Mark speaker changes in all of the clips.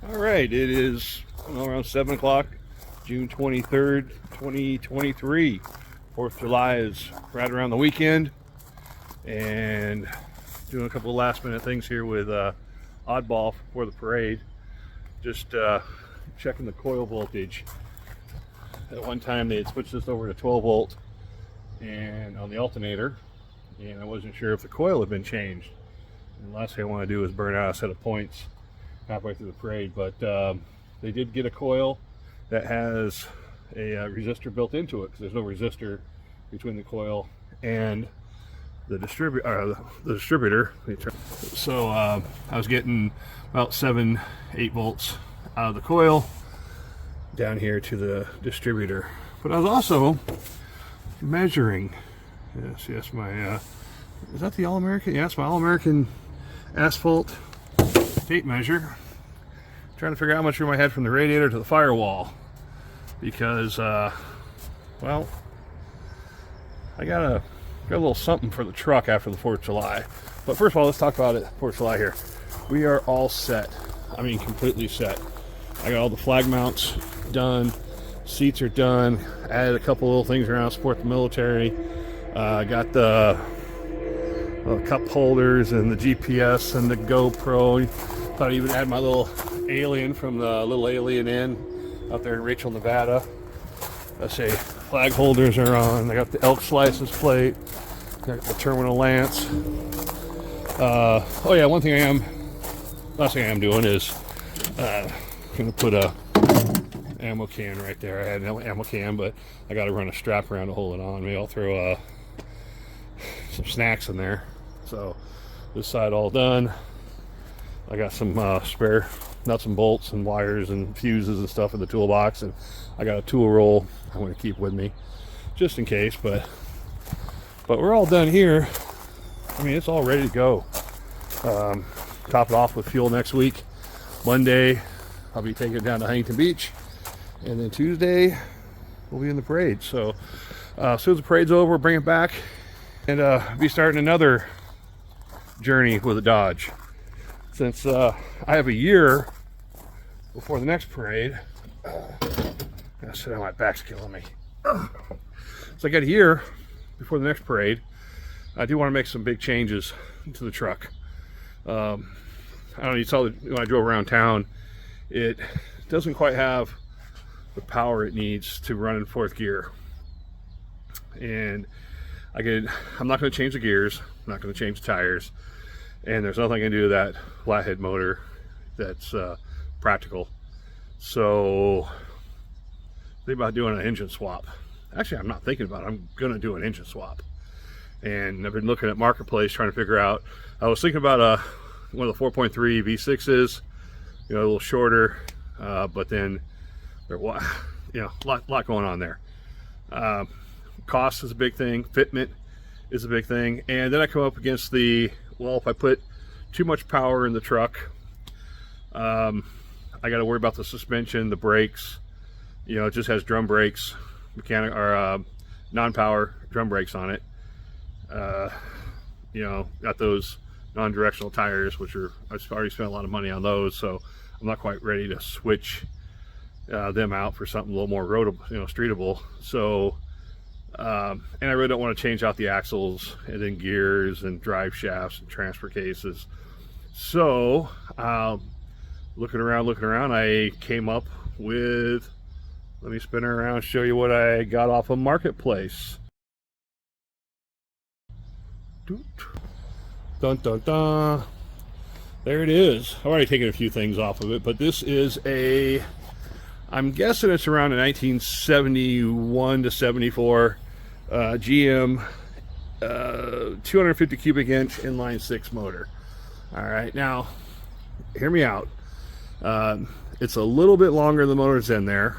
Speaker 1: All right, it is around 7 o'clock, June 23rd, 2023. 4th of July is right around the weekend, and doing a couple of last minute things here with Oddball for the parade. Just checking the coil voltage. At one time they had switched this over to 12 volt and on the alternator, and I wasn't sure if the coil had been changed. And the last thing I want to do is burn out a set of points halfway through the parade, but they did get a coil that has a resistor built into it, because there's no resistor between the coil and the distributor. So I was getting about 7-8 volts out of the coil down here to the distributor, but I was also measuring. Yes, my is that the All-American? Yes, my All-American asphalt tape measure. Trying to figure out how much room I had from the radiator to the firewall, because well, I got a little something for the truck after the 4th of July. But first of all, let's talk about it. 4th of July here. We are all set. I mean, completely set. I got all the flag mounts done. Seats are done. Added a couple little things around to support the military. Got the cup holders and the GPS and the GoPro. Thought I even had my little alien from the Little Alien Inn out there in Rachel, Nevada. Let's say flag holders are on. I got the Elks license plate. Got the Terminal Lance. Oh yeah, last thing I am doing is gonna put a ammo can right there. I had an ammo can, but I got to run a strap around to hold it on. Maybe I'll throw some snacks in there. So this side all done. I got some spare nuts and bolts and wires and fuses and stuff in the toolbox, and I got a tool roll I'm going to keep with me just in case. But we're all done here. I mean, it's all ready to go. Top it off with fuel next week. Monday I'll be taking it down to Huntington Beach, and then Tuesday we'll be in the parade. So as soon as the parade's over, bring it back and be starting another journey with a Dodge. Since I have a year before the next parade, I said my back's killing me. So I got a year before the next parade. I do want to make some big changes to the truck. I don't know, you saw when I drove around town, it doesn't quite have the power it needs to run in 4th gear. And I'm not going to change the gears, I'm not going to change the tires, and there's nothing I can do to that flathead motor that's practical. So think about doing an engine swap. Actually, I'm not thinking about it. I'm going to do an engine swap. And I've been looking at Marketplace trying to figure out. I was thinking about one of the 4.3 V6s, a little shorter, but then there, a lot going on there. Cost is a big thing. Fitment is a big thing. And then I come up against if I put too much power in the truck, I got to worry about the suspension, the brakes. It just has drum brakes, mechanic or non-power drum brakes on it. Got those non-directional tires, which I've already spent a lot of money on those, so I'm not quite ready to switch them out for something a little more roadable, streetable. So and I really don't want to change out the axles and then gears and drive shafts and transfer cases. So looking around, I came up with, let me spin her around, show you what I got off of Marketplace. Dun dun dun. There it is. I've already taken a few things off of it, but this is I'm guessing it's around a 1971 to 74 GM 250 cubic inch inline 6 motor. All right, now hear me out. It's a little bit longer than the motor's in there,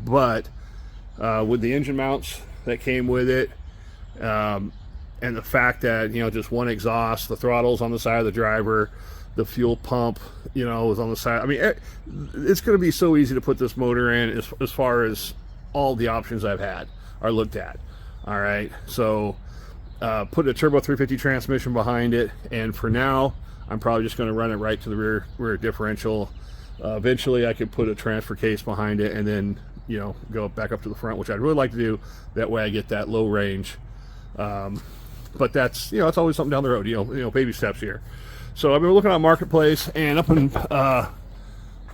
Speaker 1: but with the engine mounts that came with it, and the fact that just one exhaust, the throttle's on the side of the driver, the fuel pump is on the side. I mean, it's going to be so easy to put this motor in as far as all the options I've had are looked at. All right, so put a turbo 350 transmission behind it, and for now I'm probably just going to run it right to the rear differential. Eventually I could put a transfer case behind it and then, you know, go back up to the front, which I'd really like to do. That way I get that low range. But that's, you know, it's always something down the road, you know, baby steps here. So I've been looking on Marketplace, and up in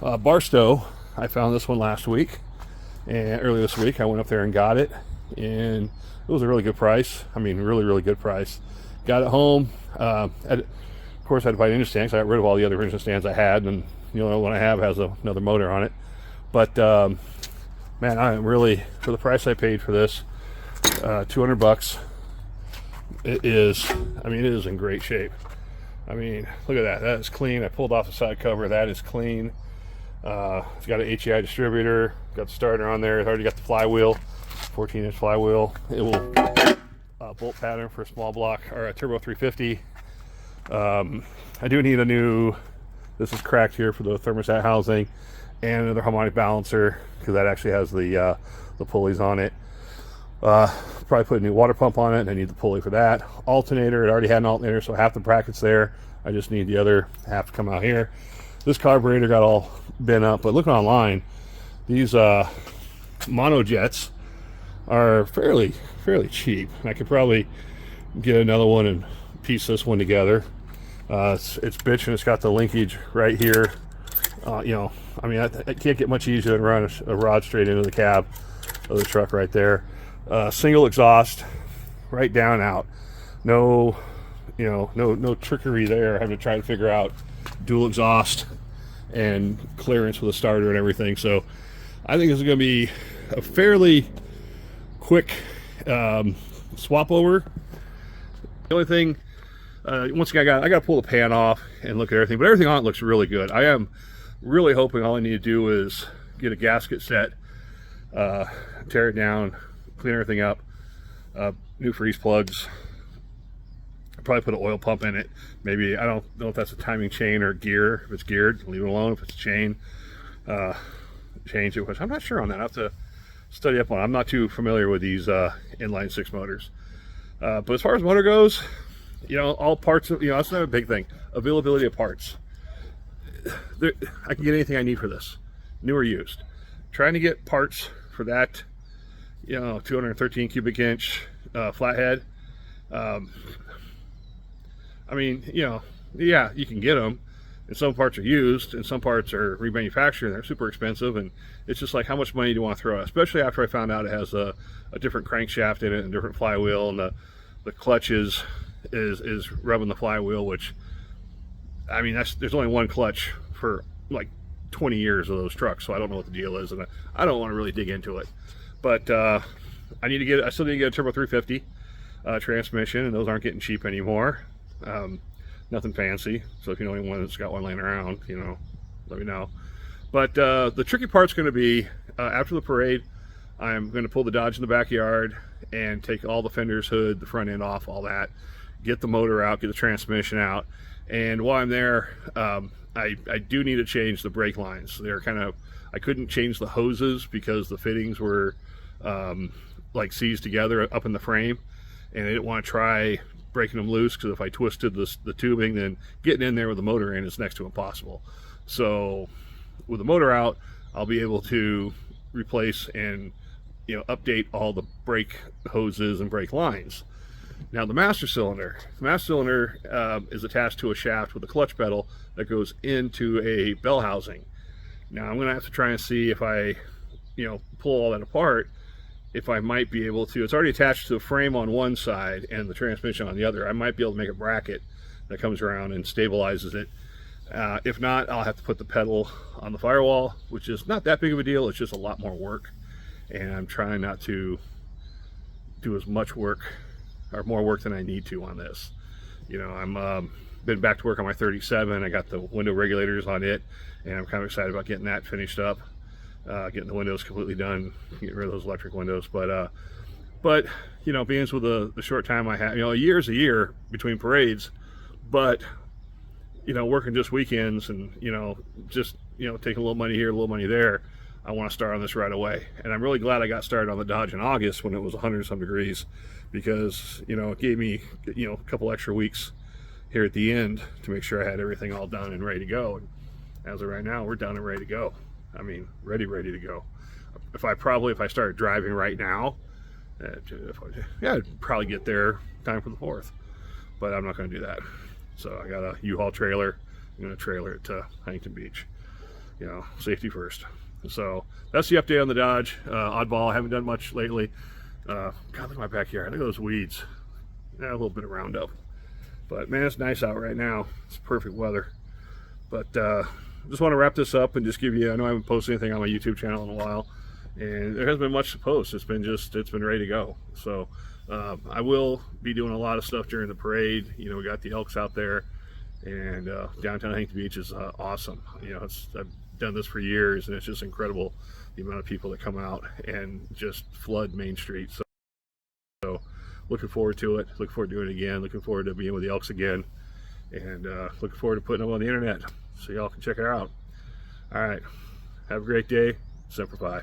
Speaker 1: Barstow, I found this one last week, and earlier this week I went up there and got it, and it was a really good price. I mean, really good price. Got it home. Of course, I had to buy an engine stand because I got rid of all the other engine stands I had, and you know, the one I have has another motor on it. But man, I am really, for the price I paid for this, $200. It is, I mean, it is in great shape. I mean, look at that. That is clean. I pulled off the side cover. That is clean. It's got an HEI distributor. Got the starter on there. It's already got the flywheel, 14-inch flywheel. It will bolt pattern for a small block or a turbo 350. I do need a new. This is cracked here for the thermostat housing, and another harmonic balancer because that actually has the pulleys on it. Probably put a new water pump on it, and I need the pulley for that. Alternator, it already had an alternator, so half the bracket's there. I just need the other half to come out here. This carburetor got all bent up, but looking online, these monojets are fairly cheap. I could probably get another one and piece this one together. It's bitching. It's got the linkage right here. You know, I mean, I can't get much easier than run a rod straight into the cab of the truck right there. Single exhaust, right down out. No, you know, no trickery there. I have to try to figure out dual exhaust and clearance with a starter and everything. So I think this is going to be a fairly quick swap over. The only thing, once again, I got to pull the pan off and look at everything, but everything on it looks really good. I am really hoping all I need to do is get a gasket set, tear it down, clean everything up, new freeze plugs. I'll probably put an oil pump in it. Maybe, I don't know if that's a timing chain or gear. If it's geared, leave it alone. If it's a chain, change it, which I'm not sure on that. I have to study up on it. I'm not too familiar with these inline six motors. But as far as motor goes, you know, all parts of, you know, that's another big thing. Availability of parts. I can get anything I need for this, new or used. Trying to get parts for that, you know, 213 cubic inch flathead. I mean, you know, yeah, you can get them, and some parts are used, and some parts are remanufactured, and they're super expensive, and it's just like, how much money do you want to throw at? Especially after I found out it has a different crankshaft in it and a different flywheel, and the clutch is rubbing the flywheel, which, I mean, there's only one clutch for like 20 years of those trucks, so I don't know what the deal is, and I don't want to really dig into it. But I still need to get a turbo 350 transmission, and those aren't getting cheap anymore. Nothing fancy, so if you know anyone that's got one laying around, you know, let me know. But the tricky part's going to be after the parade, I'm going to pull the Dodge in the backyard and take all the fenders, hood, the front end off, all that, get the motor out, get the transmission out, and while I'm there, I do need to change the brake lines. They're kind of, I couldn't change the hoses because the fittings were like seized together up in the frame, and I didn't want to try breaking them loose, because if I twisted the tubing, then getting in there with the motor in is next to impossible. So with the motor out, I'll be able to replace and, you know, update all the brake hoses and brake lines. Now the master cylinder is attached to a shaft with a clutch pedal that goes into a bell housing. Now I'm going to have to try and see if I, you know, pull all that apart, if I might be able to. It's already attached to the frame on one side and the transmission on the other. I might be able to make a bracket that comes around and stabilizes it. If not, I'll have to put the pedal on the firewall, which is not that big of a deal. It's just a lot more work, and I'm trying not to do as much work or more work than I need to on this. You know, I'm been back to work on my 37. I got the window regulators on it, and I'm kind of excited about getting that finished up, getting the windows completely done, getting rid of those electric windows. But you know, being with the short time I have, you know, a year's a year between parades, but you know, working just weekends and, you know, just, you know, taking a little money here, a little money there, I want to start on this right away. And I'm really glad I got started on the Dodge in August when it was 100-some degrees, because, you know, it gave me, you know, a couple extra weeks here at the end to make sure I had everything all done and ready to go. as of right now, we're done and ready to go. I mean, ready to go. If I started driving right now, I'd probably get there time for the 4th, but I'm not going to do that. So I got a U-Haul trailer. I'm going to trailer it to Huntington Beach. You know, safety first. So that's the update on the Dodge. Oddball, I haven't done much lately. God, look at my backyard. Look at those weeds. Yeah, a little bit of Roundup. But man, it's nice out right now. It's perfect weather. But just want to wrap this up and just give you, I know I haven't posted anything on my YouTube channel in a while, and there hasn't been much to post. It's been ready to go. So I will be doing a lot of stuff during the parade. You know, we got the Elks out there, and downtown Huntington Beach is awesome. You know, I've done this for years, and it's just incredible the amount of people that come out and just flood Main Street. So looking forward to it. Looking forward to doing it again. Looking forward to being with the Elks again, and looking forward to putting them on the internet so y'all can check it out. All right, have a great day. Semper Fi.